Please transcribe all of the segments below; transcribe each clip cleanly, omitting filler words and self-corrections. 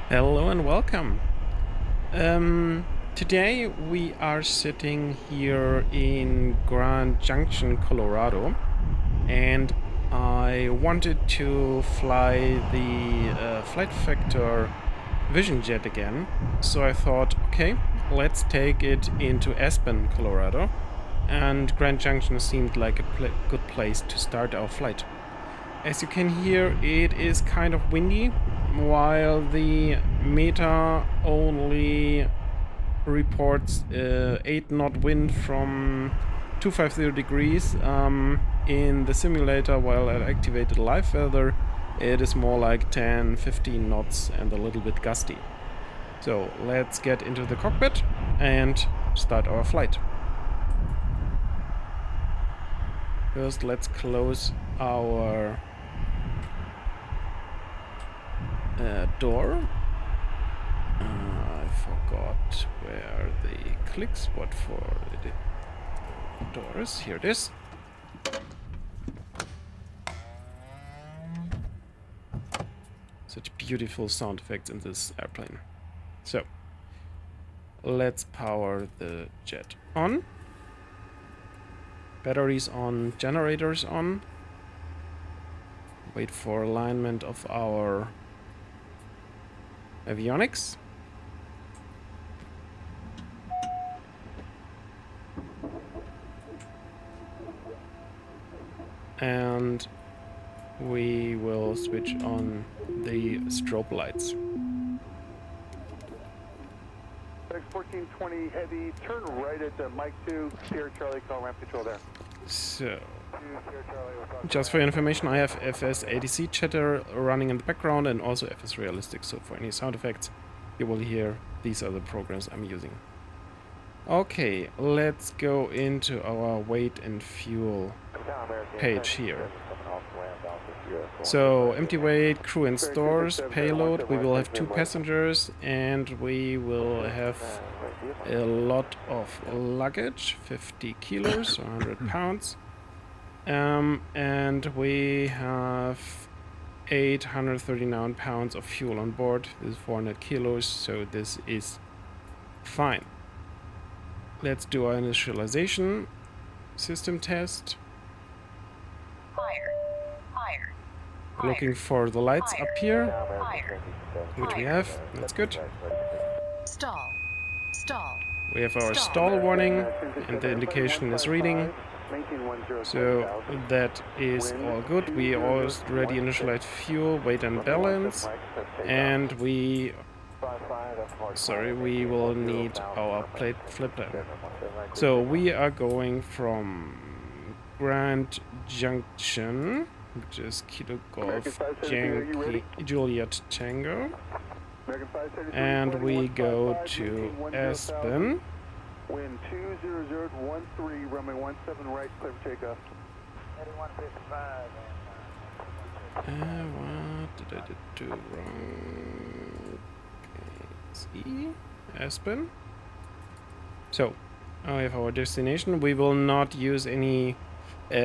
Hello and welcome. Today we are sitting here in Grand Junction, Colorado, and I wanted to fly the Flight Factor Vision Jet again, so I thought, okay, let's take it into Aspen, Colorado, and Grand Junction seemed like a good place to start our flight. As you can hear, it is kind of windy, while the META only reports 8 knot wind from 250 degrees. In the simulator, while I activated live weather, it is more like 10-15 knots and a little bit gusty. So let's get into the cockpit and start our flight. First, let's close our door. I forgot where the click spot for the door is. Here it is. Such beautiful sound effects in this airplane. So, let's power the jet on. Batteries on, generators on. Wait for alignment of our avionics. And we will switch on the strobe lights. FX1420 heavy, turn right at the Mike 2, Sierra Charlie, call ramp control there. So, just for your information, I have FS ADC chatter running in the background and also FS realistic, so for any sound effects you will hear, these are the programs I'm using. Okay, let's go into our weight and fuel page here. So, empty weight, crew and stores, payload, we will have 2 passengers and we will have a lot of luggage, 50 kilos or 100 pounds. And we have 839 pounds of fuel on board. This is 400 kilos, so this is fine. Let's do our initialization system test. Higher. Looking for the lights up here, which we have. That's good. Stall. We have our stall warning, and the indication is reading. So that is all good. We already initialized fuel, weight and balance, and we will need our plate flip plan. So we are going from Grand Junction, which is Kilo Golf Yankee Juliet Tango, and we go to Aspen. Wind 20013, runway 17 right, clear for takeoff. 8155. What did I do wrong? See, Aspen. So, we have our destination. We will not use any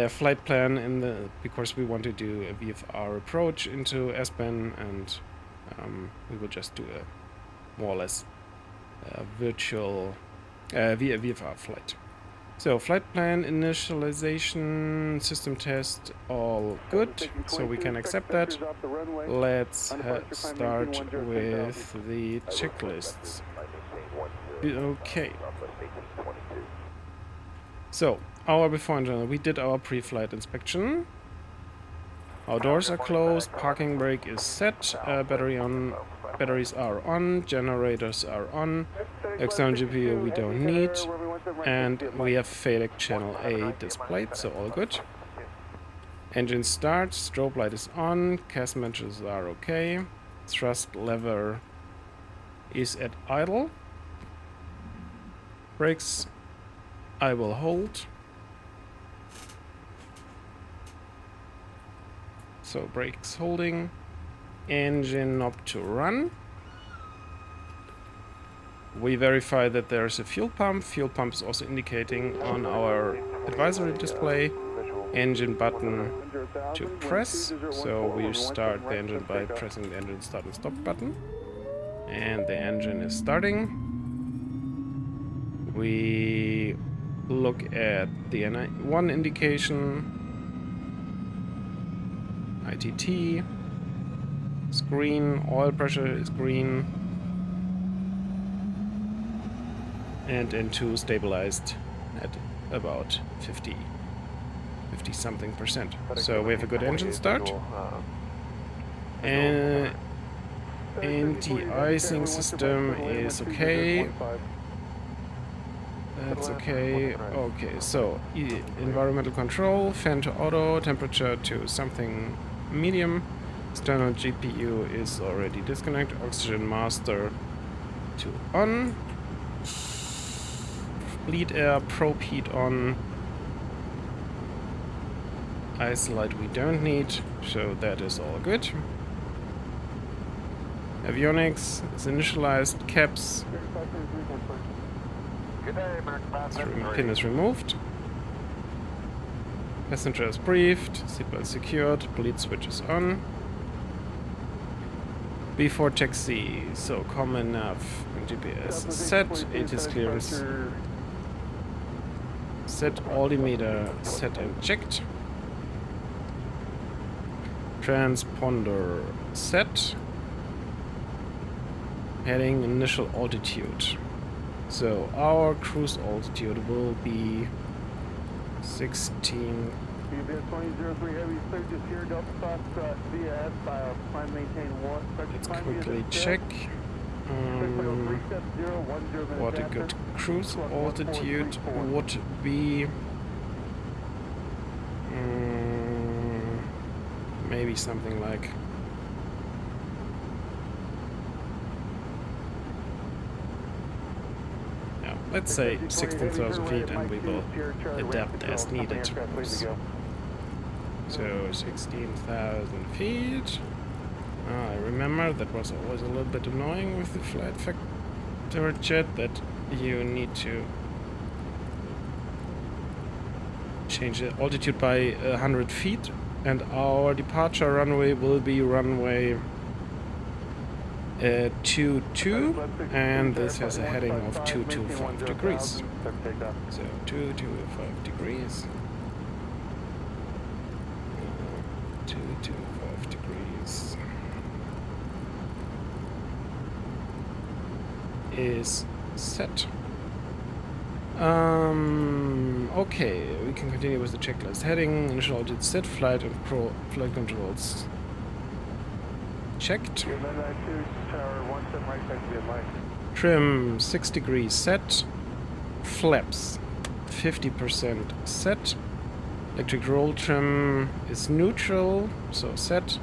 flight plan because we want to do a VFR approach into Aspen, and we will just do a more or less virtual VFR flight. So flight plan, initialization, system test, all good, so we can accept that. Let's start with the checklists. Okay. So, hour before we did our pre-flight inspection. Our doors are closed, parking brake is set, batteries are on, generators are on, external GPU we don't need, and we have FADEC channel A displayed, so all good. Engine start, strobe light is on, CAS matches are okay, thrust lever is at idle, brakes I will hold. So brakes holding, engine knob to run, we verify that there's a fuel pump. Fuel pump is also indicating on our advisory display. Engine button to press. So we start the engine by pressing the engine start and stop button. And the engine is starting. We look at the NI1 indication. ITT. It's green. Oil pressure is green. And N2 stabilized at about 50 something percent. So we have a good engine start. And anti-icing system is okay. That's okay. Okay, so environmental control, fan to auto, temperature to something medium. External GPU is already disconnected. Oxygen master to on. Bleed air, probe heat on. Isolite we don't need, so that is all good. Avionics is initialized, caps. Pin is removed. Passenger is briefed, seatbelt secured, bleed switch is on. Before taxi, so common nav and GPS is set, ATIS clearance set, altimeter set and checked. Transponder set. Heading initial altitude. So our cruise altitude will be 16. Let's quickly check what a good cruise altitude would be. Maybe something like let's say 16,000 feet, and we will adapt as needed. So 16,000 feet. I remember that was always a little bit annoying with the FlightFX jet, that you need to change the altitude by 100 feet, and our departure runway will be runway 22, and this has a heading of 225 degrees. So 225 degrees. 225 degrees is set. Okay, we can continue with the checklist. Heading, initial altitude set, flight and flight controls checked. Trim 6 degrees set. Flaps 50% set. Electric roll trim is neutral, so set.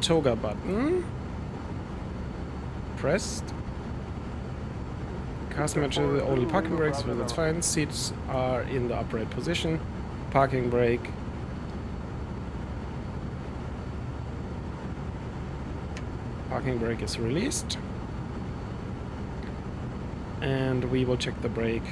Toga button pressed. Cast matches only parking brakes, so that's fine. Seats are in the upright position. Parking brake. Parking brake is released. And we will check the brake.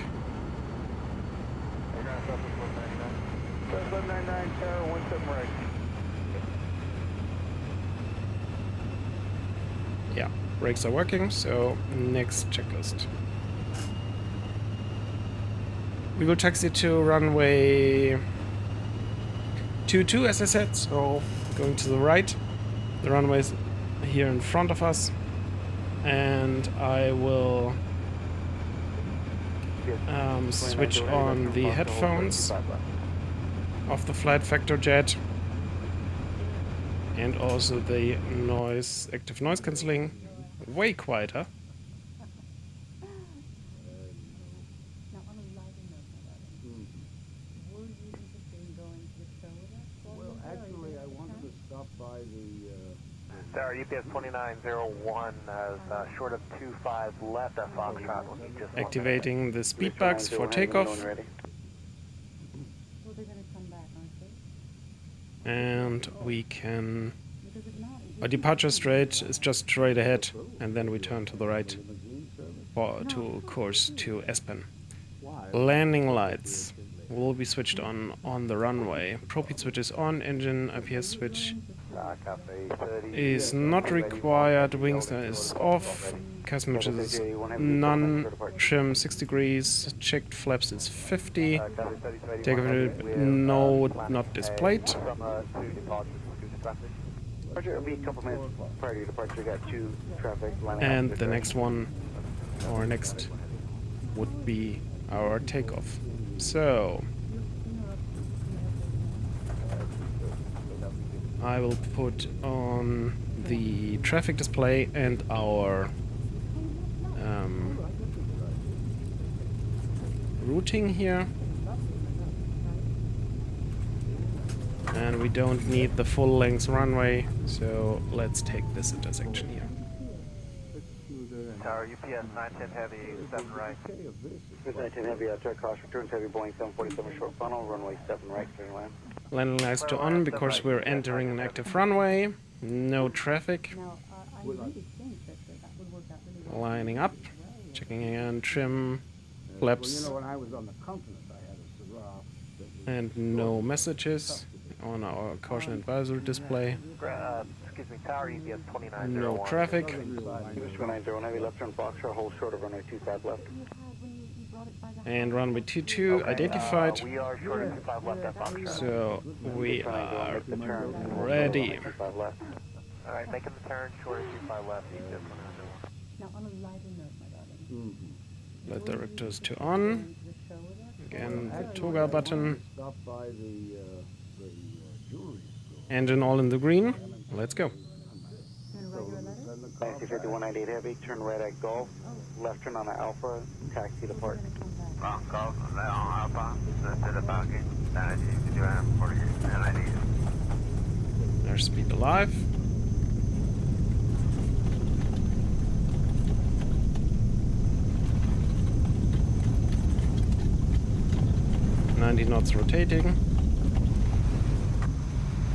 Yeah, brakes are working, so next checklist. We will taxi to runway 22, as I said, so going to the right. The runway is here in front of us, and I will switch on the headphones of the Flight Factor jet, and also the active noise cancelling, way quieter. Sorry, UPS 2901 short of 25 left at Foxtrot. Activating the speed box for takeoff. And we can... Our departure straight is just straight ahead, and then we turn to the right. to course to Aspen. Landing lights will be switched on the runway. Propane switch is on, engine IPS switch is not required, wings is off, custom is none, trim 6 degrees, checked flaps is 50, takeoff no, not displayed. And the next one, or next, would be our takeoff. So I will put on the traffic display and our routing here. And we don't need the full length runway, so let's take this intersection here. Tower, UPS 910 heavy, 7 right. 910 heavy, outside cross, returns heavy, Boeing 747 short funnel, runway 7 right, clear land. Landing lights to on because we're entering an active runway. No traffic. Lining up. Checking again, trim, flaps. And no messages on our caution advisory display. Excuse me, Tower, UPS 2901. No traffic. 2901 heavy, left turn Foxtrot, hold short of runway 25 left. And runway 22 identified. We are short of 25 left at Foxtrot. So we are ready. Alright, making the turn, short of 25 left, UPS 2901. Let directors to on. Again, the toggle button. Engine all in the green. Let's go. 5198 heavy, turn right at Golf, left turn on the Alpha, taxi to park. Golf, Alpha, to the parking, Airspeed alive. .90 knots rotating.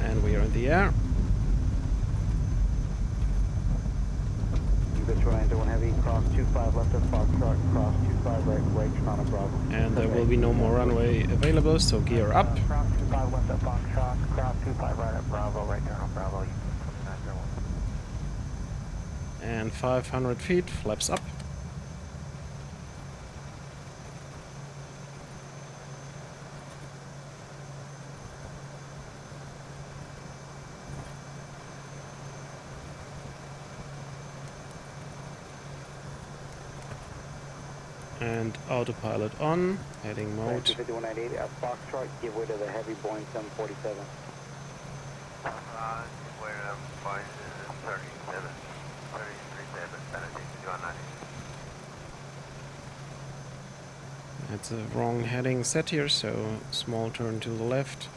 And we are in the air. One heavy, cross 25 left at Foxtrot, cross 25 right turn on a Bravo. And there will be no more runway available, so gear up. Cross 25 left at Foxtrot, cross 25 right at Bravo, right turn on Bravo, 2901. And 500 feet, flaps up. And autopilot on, heading mode. 5198 at Foxtrot, give way to the heavy Boeing 747. Give way to Boeing 37, 337, penalty to 190. It's a wrong heading set here, so small turn to the left.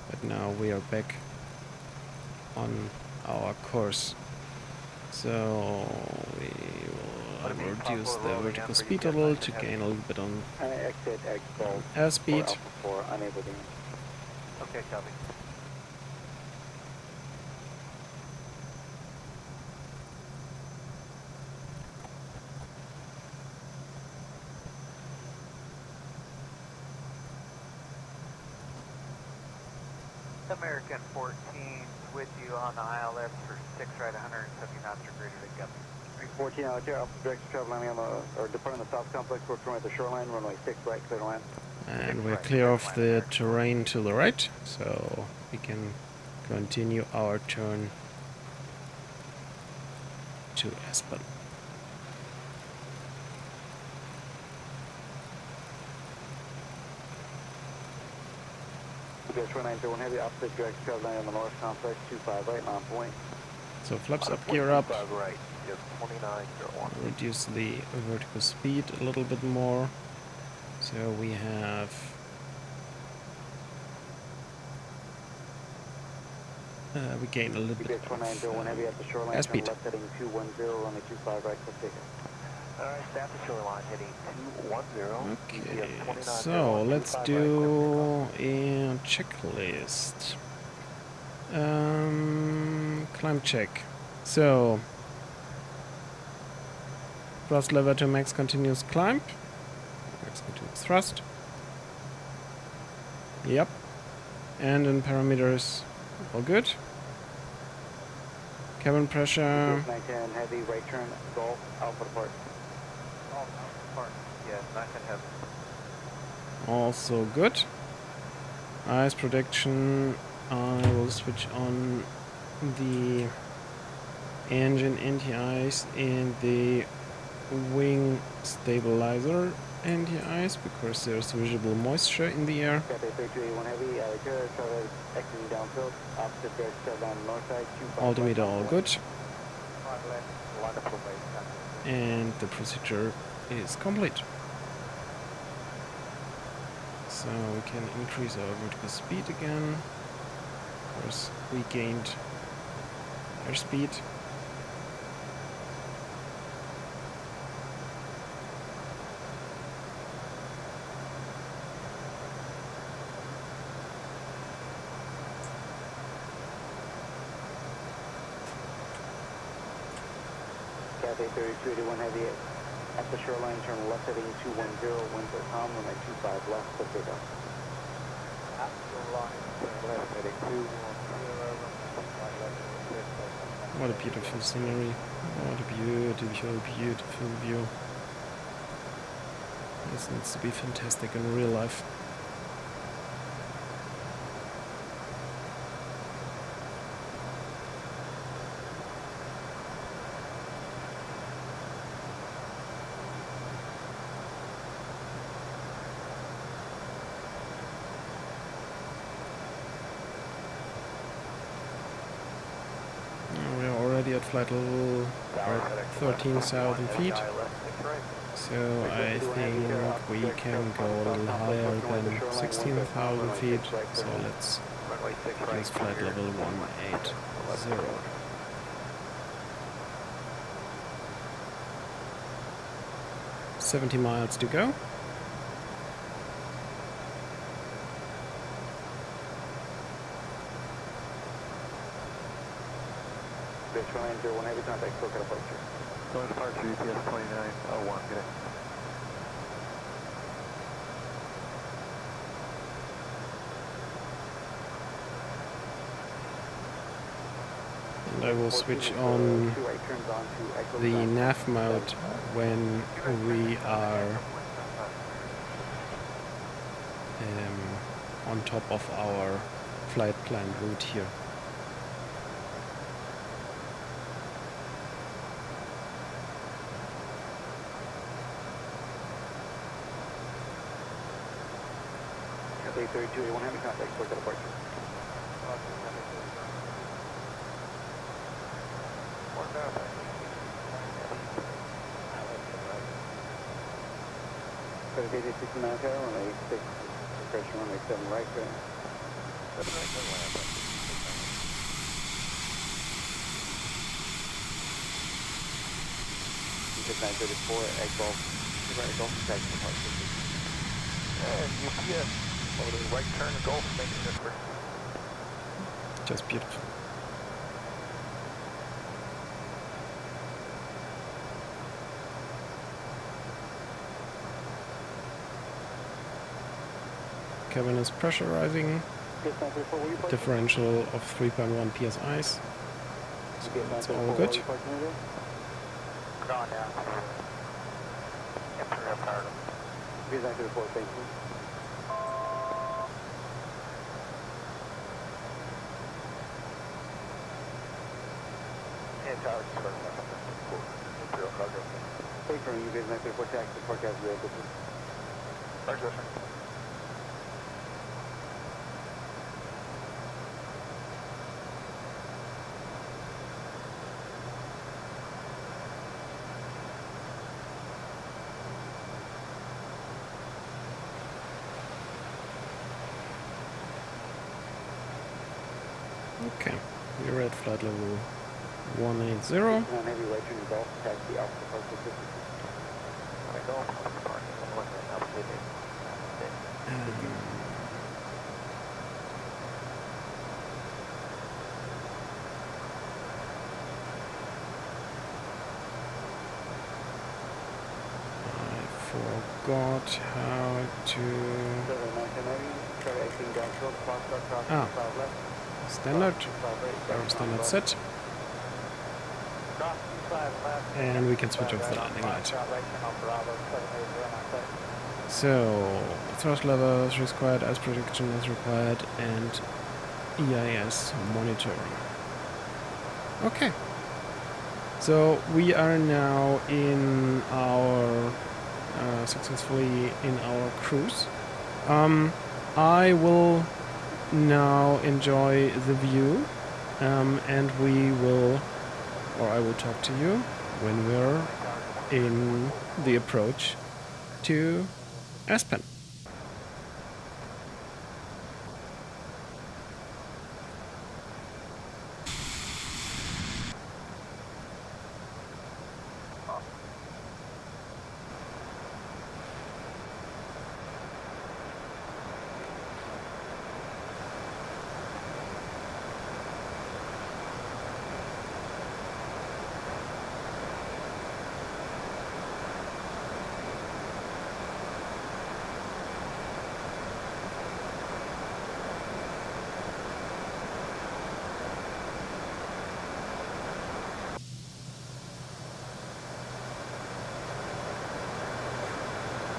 But now we are back on our course. So we will reduce the vertical speed a little to gain a little bit on airspeed. Okay, copy. American 14 with you on the ILS for 6 right, 170 knots or greater to Guppy. 14 out there, Alpha Director travel landing on the, or departing the South Complex, working at the shoreline, runway 6 right, clear to land. And we're clear of the terrain to the right, so we can continue our turn to Aspen. One heavy, opposite direction, travel landing on the North Complex, 25 right, on point. So flaps up, gear up. Right, just 2901. Reduce the vertical speed a little bit more. So we have we gain a little bit of airspeed. Alright, staff the shoreline heading 210. Okay, so let's do a checklist. Climb check. So Thrust lever to max continuous climb. Max continuous thrust. Yep. And in parameters, all good. Cabin pressure. 910 heavy, right turn, Golf, Alpha Park. Oh, Alpha Park. Yeah, 910 heavy. Also good. Ice protection. I will switch on the engine anti-ice and the wing stabilizer anti-ice because there's visible moisture in the air. Cathay 3281 heavy, Alligator, traffic exiting downfield, opposite bridge, Shutdown north side, 25 Altimeter left, all left. good. 5 left, line up away. And the procedure is complete. So we can increase our vertical speed again. Of course, we gained airspeed. Cathay 3281 heavy, at the shoreline, turn left heading 210, winds are calm, runway 25 left, for takeoff. At the line, turn left heading 210, right left. What a beautiful scenery. What a beautiful, beautiful view. This needs to be fantastic in real life. We are already at flight level at 13,000 feet. So I think we can go a little higher than 16,000 feet. So let's use flight level 180. 70 miles to go. Bridge shoreline 01 heavy, contact Coconut approach. Going to departure UPS 2901, good day. And I will switch on the nav mode when we are on top of our flight plan route here. Cathay 3281 heavy, contact Coconut approach. Cathay 69 tower, runway 6, pressure runway 7 right there. Just 934, egg golf, right golf, taxi apart. And UPS, over the right turn to Gulf, making this for Just beautiful. Cabin is pressurizing. Differential of 3.1 psi. So that's all good. gone down to Imperial Power. Here's 934, thank you. And Tower just running left. Imperial Cargo. Wait for you guys, 934 taxi, forecast real business. Roger, sir. Okay, we're at flight level 180. Heavy right turn Golf, taxi Alpha Departure 50. forgot how to... Ah, standard, our standard set. And we can switch off the landing light. So, thrust level is required, ice protection is required, and EIS monitoring. Okay. So we are now in our successfully in our cruise. I will now enjoy the view, and we will, or I will talk to you when we're in the approach to Aspen.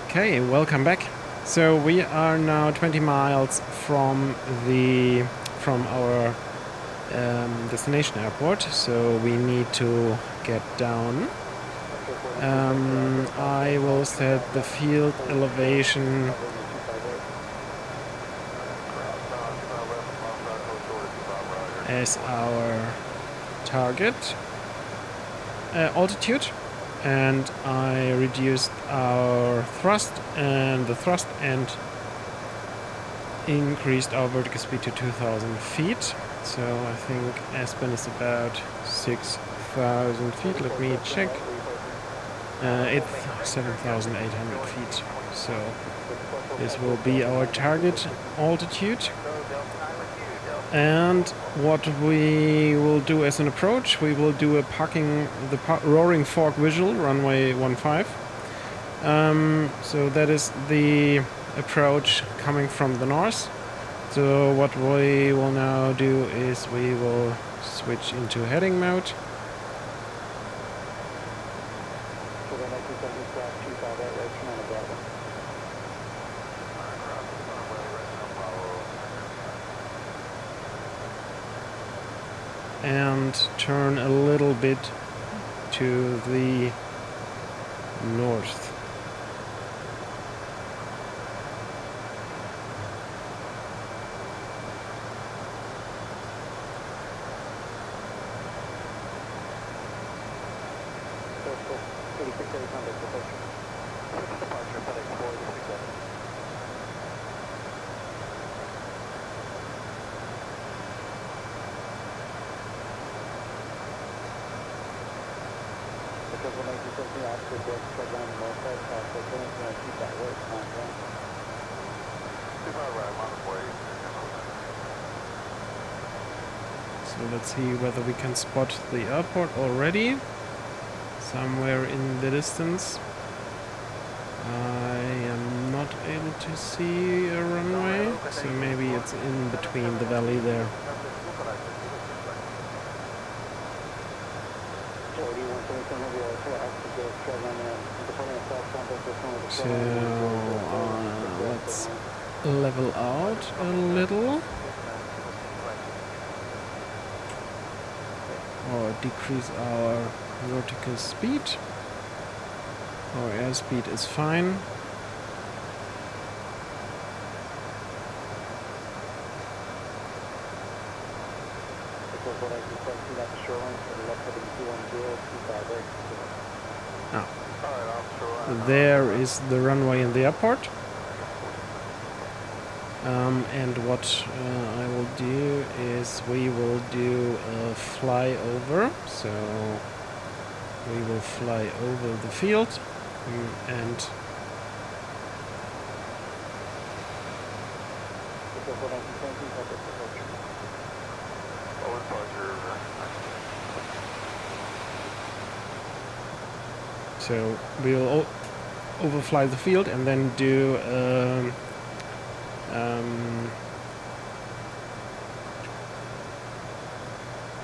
Okay, welcome back. So we are now 20 miles from our destination airport, so we need to get down. I will set the field elevation as our target altitude, and I reduced our thrust and increased our vertical speed to 2,000 feet. So I think Aspen is about 6,000 feet. Let me check. It's 7,800 feet. So this will be our target altitude. And what we will do as an approach, we will do a roaring fork visual, runway 15. So that is the approach coming from the north. So what we will now do is we will switch into heading mode. And turn a little bit to the north. So let's see whether we can spot the airport already. Somewhere in the distance. I am not able to see a runway, so maybe it's in between the valley there. So let's level out a little. Or decrease our vertical speed. Our airspeed is fine. There is the runway in the airport. And what I will do is we will do a flyover. So we will fly over the field and so overfly the field and then do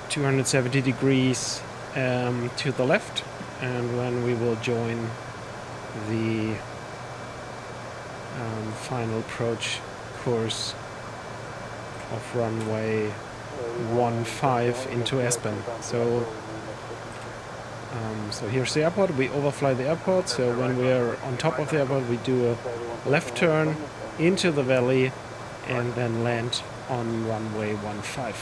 270 degrees to the left, and then we will join the final approach course of runway 15 into Aspen. So here's the airport. We overfly the airport. So when we are on top of the airport, we do a left turn into the valley and then land on runway 15.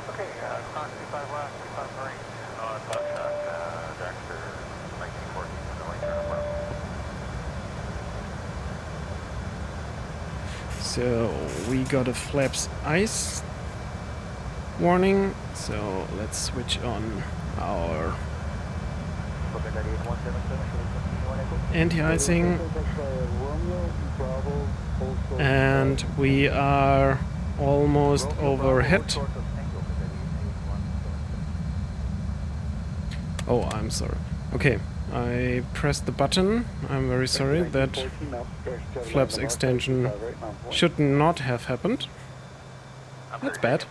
Okay, Cross 25 left, 25 right. On Buckshot, Dexter, 1914, the right turn above. So we got a flaps ice warning, so let's switch on our anti-icing, and we are almost overhead. Oh, I'm sorry. Okay, I pressed the button. I'm very sorry. That flaps extension should not have happened. That's bad.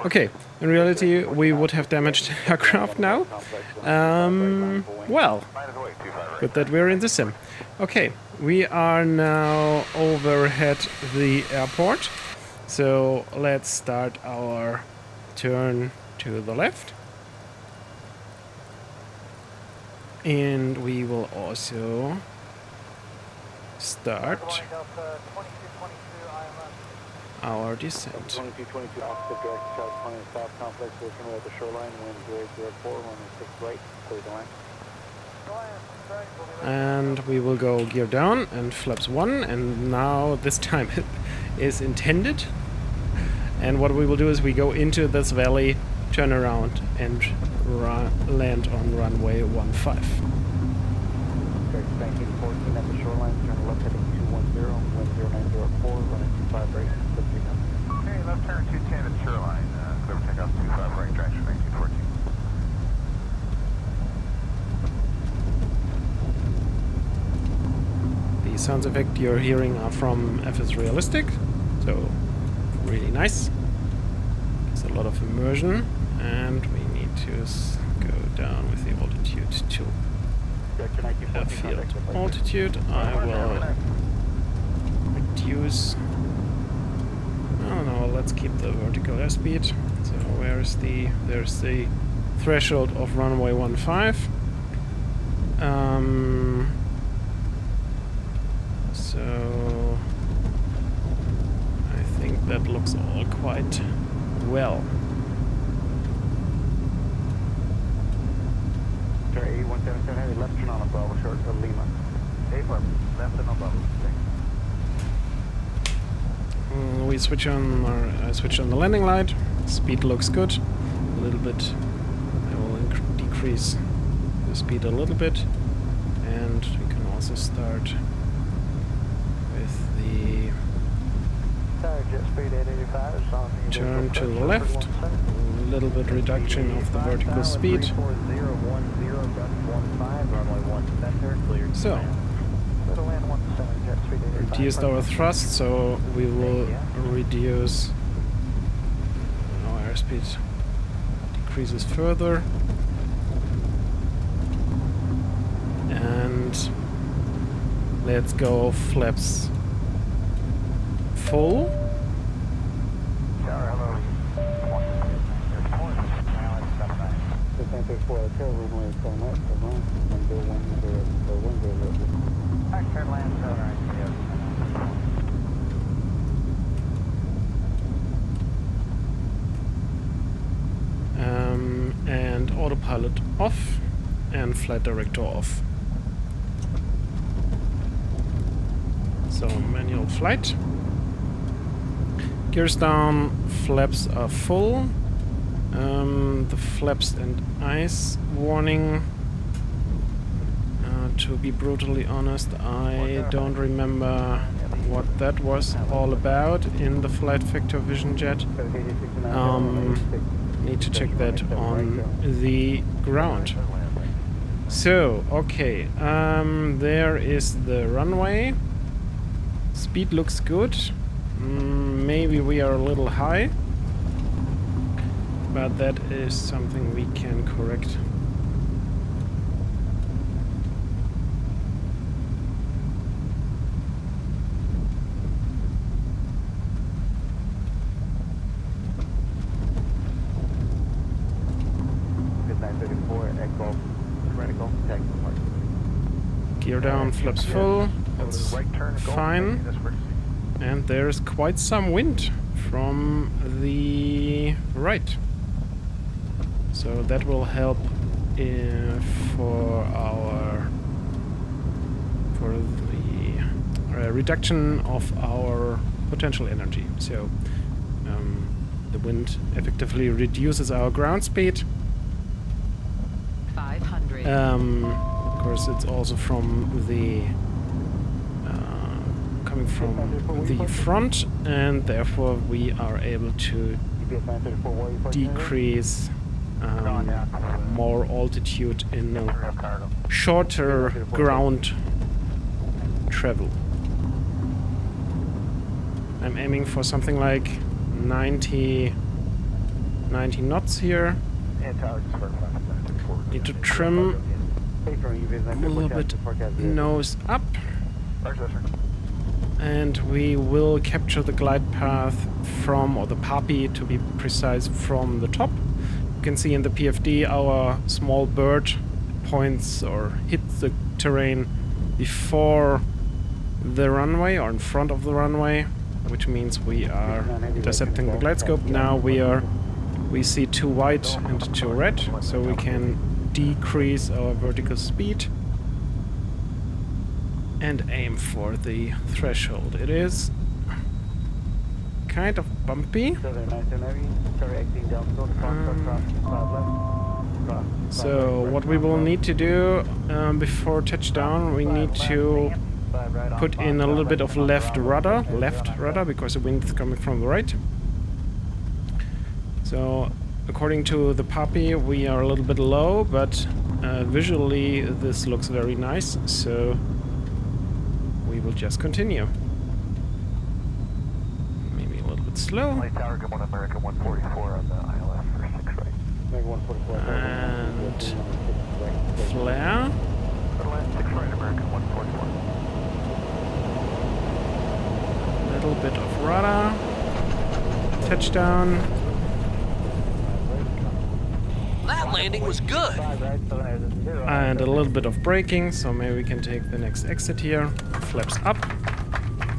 Okay, in reality we would have damaged the aircraft now. Well, good that we're in the sim. Okay, we are now overhead the airport. So let's start our turn to the left. And we will also start our descent. 2222 opposite direction, South 20 South Complex, working at the shoreline, wind 004, runway 6 right, clear the line. And we will go gear down and flaps 1, and now this time it is intended. And what we will do is we go into this valley, turn around, and land on runway 15. Direct 1914 at the shoreline, turn left heading 210, wind 0904, running 25 right, clip 3 Okay, left turn 210 at the shoreline, clear for takeoff 25 right, direction 1914. The sounds effect you're hearing are from FS Realistic, so really nice. There's a lot of immersion, and we need to go down with the altitude to airfield altitude. I will reduce. Oh no, let's keep the vertical airspeed. So where's there's the threshold of runway 15. So I think that looks all quite well. Sorry, 8177 heavy, left turn on a Bravo, short of Lima. 8 left turn on Bravo. We switch on, or I switch on the landing light. Speed looks good. A little bit. I will decrease the speed a little bit, and we can also start with the turn to the left. A little bit reduction of the vertical speed. So reduced our thrust, so we will reduce our airspeed decreases further, and let's go flaps full. And autopilot off and flight director off. So manual flight. Gears down, flaps are full. The flaps and ice warning. To be brutally honest, I don't remember what that was all about in the Flight Factor Vision Jet. Need to check that on the ground. So, okay, there is the runway. Speed looks good. Maybe we are a little high, but that is something we can correct. Gear down, flaps full. That's fine. And there's quite some wind from the right. So that will help for the reduction of our potential energy. So the wind effectively reduces our ground speed. 500. Of course, it's also from the coming from the front, and therefore we are able to decrease more altitude in a shorter ground travel. I'm aiming for something like 90 knots here. Need to trim a little bit nose up, and we will capture the glide path from, or the puppy to be precise, from the top. You can see in the PFD our small bird points or hits the terrain before the runway or in front of the runway, which means we are intercepting the glide scope. Now we see too white and too red, so we can decrease our vertical speed and aim for the threshold. It is kind of bumpy. So what we will need to do before touchdown, we need to put in a little bit of left rudder, because the wind is coming from the right. So according to the puppy, we are a little bit low, but visually this looks very nice, so we will just continue. Maybe a little bit slow. And flare. Little bit of rudder. Touchdown. That landing was good. And a little bit of braking, so maybe we can take the next exit here. Flaps up.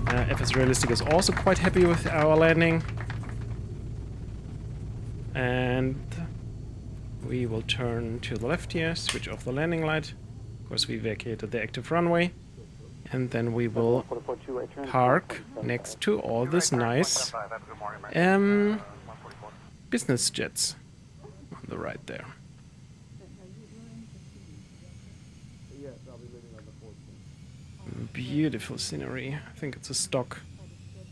FS Realistic is also quite happy with our landing. And we will turn to the left here, switch off the landing light. Of course, we vacated the active runway. And then we will park next to all this nice business jets on the right there. Beautiful scenery. I think it's a stock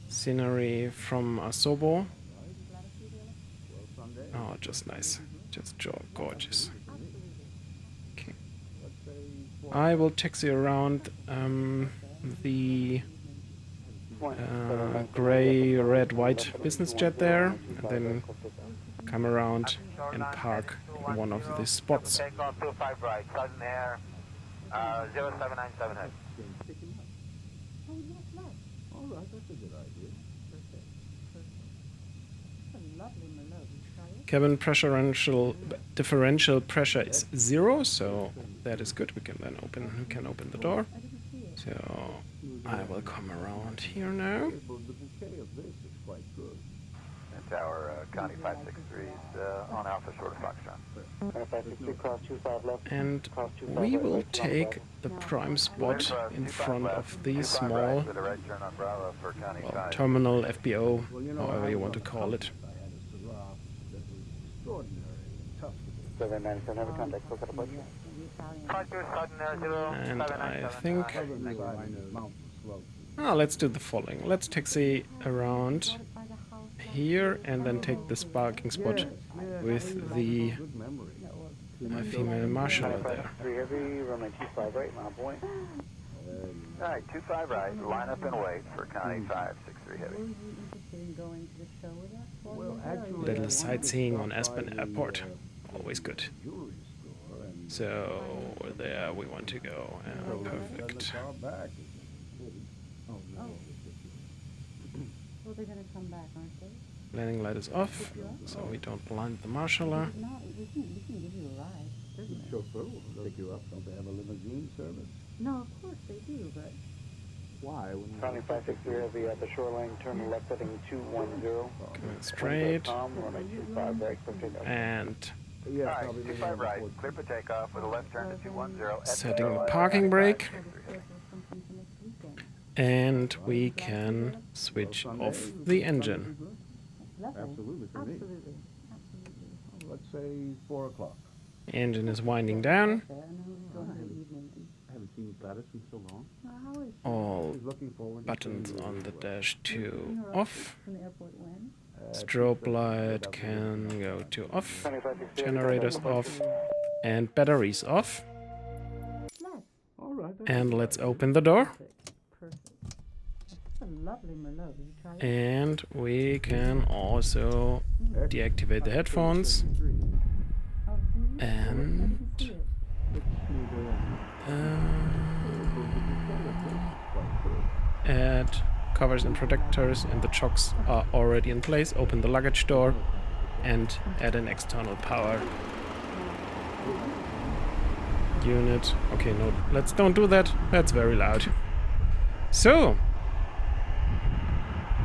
scenery from Asobo. Oh, just nice. Just gorgeous. Okay. I will taxi around the gray, red, white business jet there, and then come around and park in one of these spots. Takeoff 25 right, sudden air, 0797 head. Cabin pressure differential pressure is 0, so that is good. We can then open the door. So I will come around here now. That's our Connie 563 on Alpha short of Foxtrot. And we will take the prime spot in front of the small terminal FBO, however you want to call it. 797, have a contact, close out of budget. And I think... Oh, let's do the following. Let's taxi around here and then take this parking spot with the female marshal there. 3 heavy, runway 25 right, mile point. Alright, 25 right, line up and wait for County 563 heavy. Little sightseeing on Aspen Airport. Always good. So, there we want to go. Perfect. Well, they're gonna come back, aren't they? Landing light is off, so we don't blind the marshaller. No, we can give you a ride. Chauffeur will pick you up. Don't they have a limousine service? No, of course they do, but Why? County 563 heavy at the shoreline, turn left heading 210. Going straight. Runway 25 right, clear takeoff. And Alright, 25 right, clear for takeoff with a left turn to 210. setting the parking brake. there's something for next weekend. And we can switch off the engine. Lovely. Absolutely, for me. Absolutely. Let's say 4 o'clock. The engine is winding down. There, and then we can go in the evening. I haven't seen Gladys in so long. How is All He's looking forward to buttons seeing you. on the dash to off. from the airport when? Strobe light can go to off. County 563 Generators off. And batteries off. Nice. All right. And let's open the door. Perfect. That's a lovely Merlot. Did you try it? And we can also deactivate the headphones. Oh, do you? And I didn't see it. add covers and protectors, and the chocks are already in place. Open the luggage door and add an external power unit. Okay, no, let's don't do that. That's very loud. So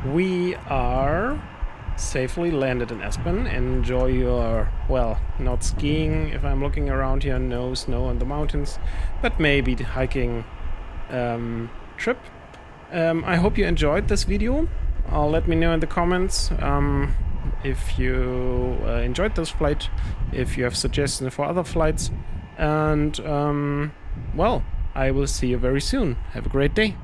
we are safely landed in Aspen. Enjoy your, well, not skiing if I'm looking around here, no snow on the mountains, but maybe the hiking trip. I hope you enjoyed this video. Let me know in the comments if you enjoyed this flight, if you have suggestions for other flights, and well, I will see you very soon. Have a great day.